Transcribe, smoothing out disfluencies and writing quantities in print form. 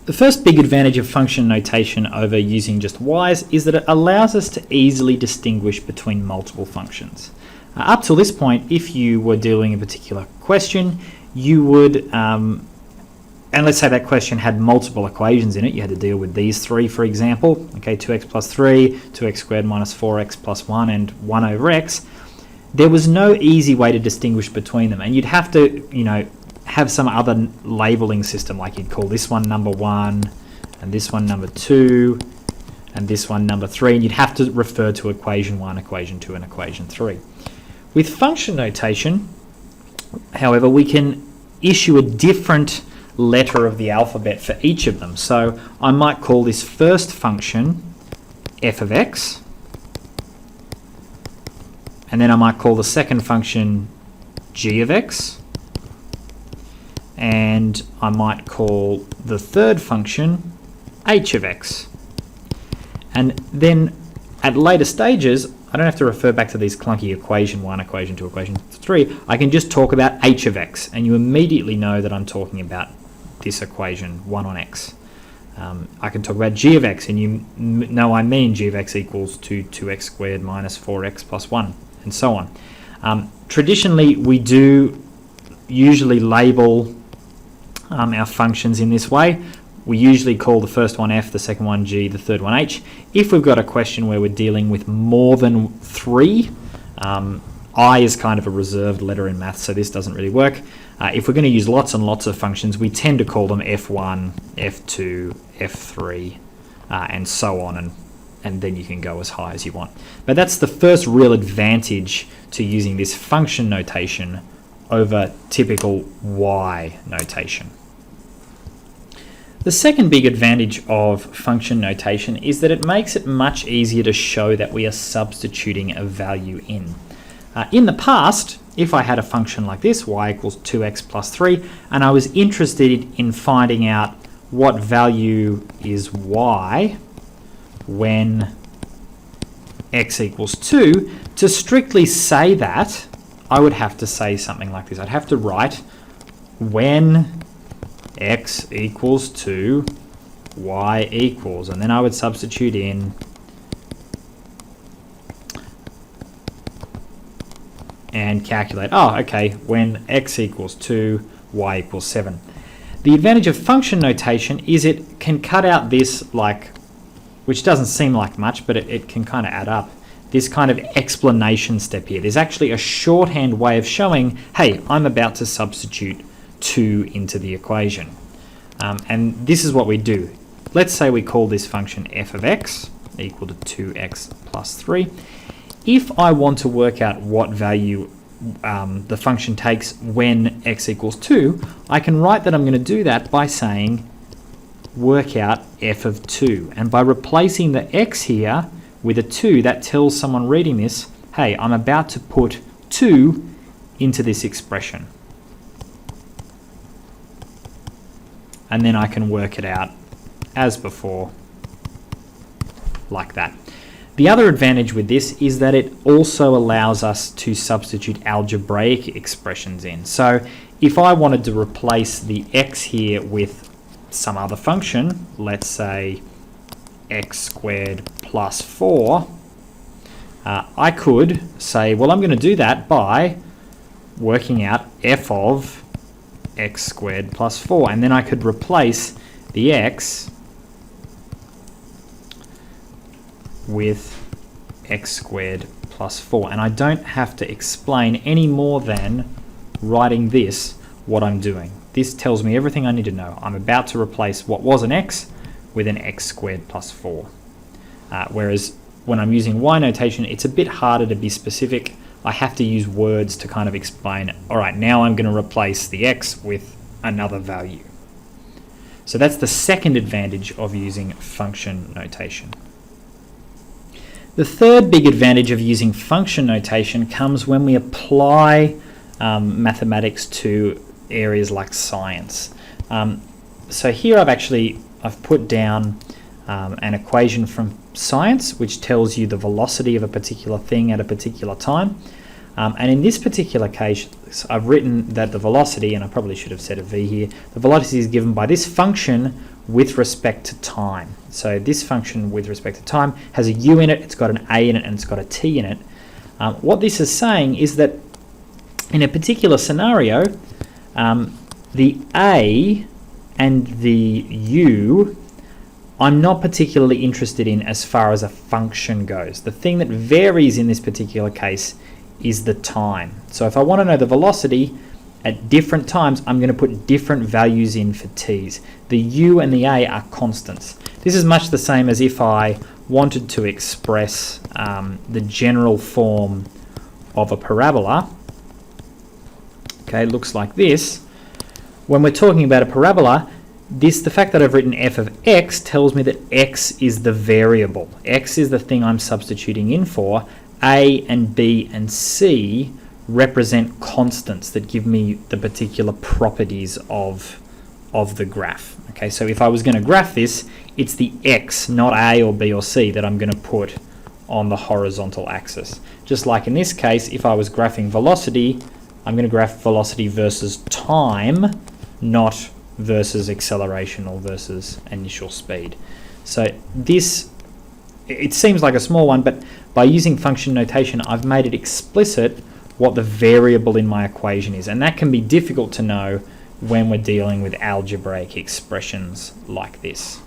The first big advantage of function notation over using just y's is that it allows us to easily distinguish between multiple functions. Up till this point, if you were doing a particular question, you would, and let's say that question had multiple equations in it, you had to deal with these three, for example, okay, 2x plus 3, 2x squared minus 4x plus 1, and 1 over x. There was no easy way to distinguish between them, and you'd have to, have some other labeling system, like you'd call this one number 1, and this one number 2, and this one number 3, and you'd have to refer to equation 1, equation 2, and equation 3. With function notation, however, we can issue a different letter of the alphabet for each of them. So I might call this first function f of x, and then I might call the second function g of x, and I might call the third function h of x. And then at later stages, I don't have to refer back to these clunky equation 1, equation 2, equation 3. I can just talk about h of x, and you immediately know that I'm talking about this equation 1 on x. I can talk about g of x, and you know I mean g of x equals to 2x squared minus 4x plus 1, and so on. Traditionally, we do usually label our functions in this way. We usually call the first one f, the second one g, the third one h. If we've got a question where we're dealing with more than 3, I is kind of a reserved letter in maths, so this doesn't really work. If we're going to use lots and lots of functions, we tend to call them f1, f2, f3, and so on, and then you can go as high as you want. But that's the first real advantage to using this function notation over typical y notation. The second big advantage of function notation is that it makes it much easier to show that we are substituting a value in. In the past, if I had a function like this, y equals 2x plus 3, and I was interested in finding out what value is y when x equals 2, to strictly say that, I would have to say something like this. I'd have to write when x equals 2, y equals, and then I would substitute in and calculate, oh, okay, when x equals 2, y equals 7. The advantage of function notation is it can cut out this, which doesn't seem like much, but it can kind of add up, this kind of explanation step here. There's actually a shorthand way of showing, hey, I'm about to substitute 2 into the equation. And this is what we do. Let's say we call this function f of x equal to 2x plus 3. If I want to work out what value the function takes when x equals 2, I can write that I'm going to do that by saying work out f of 2. And by replacing the x here with a 2, that tells someone reading this, hey, I'm about to put 2 into this expression. And then I can work it out as before, like that. The other advantage with this is that it also allows us to substitute algebraic expressions in. So if I wanted to replace the x here with some other function, let's say x squared plus 4, I could say, well, I'm going to do that by working out f of x squared plus 4, and then I could replace the x with x squared plus 4, and I don't have to explain any more than writing this what I'm doing. This tells me everything I need to know. I'm about to replace what was an x with an x squared plus 4. Whereas when I'm using y notation, it's a bit harder to be specific. I have to use words to kind of explain, all right, now I'm going to replace the x with another value. So that's the second advantage of using function notation. The third big advantage of using function notation comes when we apply mathematics to areas like science. So here I've put down an equation from science which tells you the velocity of a particular thing at a particular time. And in this particular case, I've written that the velocity, and I probably should have said a v here, the velocity is given by this function with respect to time. So this function with respect to time has a u in it, it's got an a in it, and it's got a t in it. What this is saying is that in a particular scenario, the a and the u I'm not particularly interested in as far as a function goes. The thing that varies in this particular case is the time. So if I want to know the velocity at different times, I'm going to put different values in for t's. The u and the a are constants. This is much the same as if I wanted to express the general form of a parabola. Okay, it looks like this. When we're talking about a parabola, the fact that I've written f of x tells me that x is the variable. X is the thing I'm substituting in for. A and b and c represent constants that give me the particular properties of the graph. Okay, so if I was going to graph this, it's the x, not a or b or c, that I'm going to put on the horizontal axis. Just like in this case, if I was graphing velocity, I'm going to graph velocity versus time, not versus acceleration or versus initial speed. So this, it seems like a small one, but by using function notation, I've made it explicit what the variable in my equation is, and that can be difficult to know when we're dealing with algebraic expressions like this.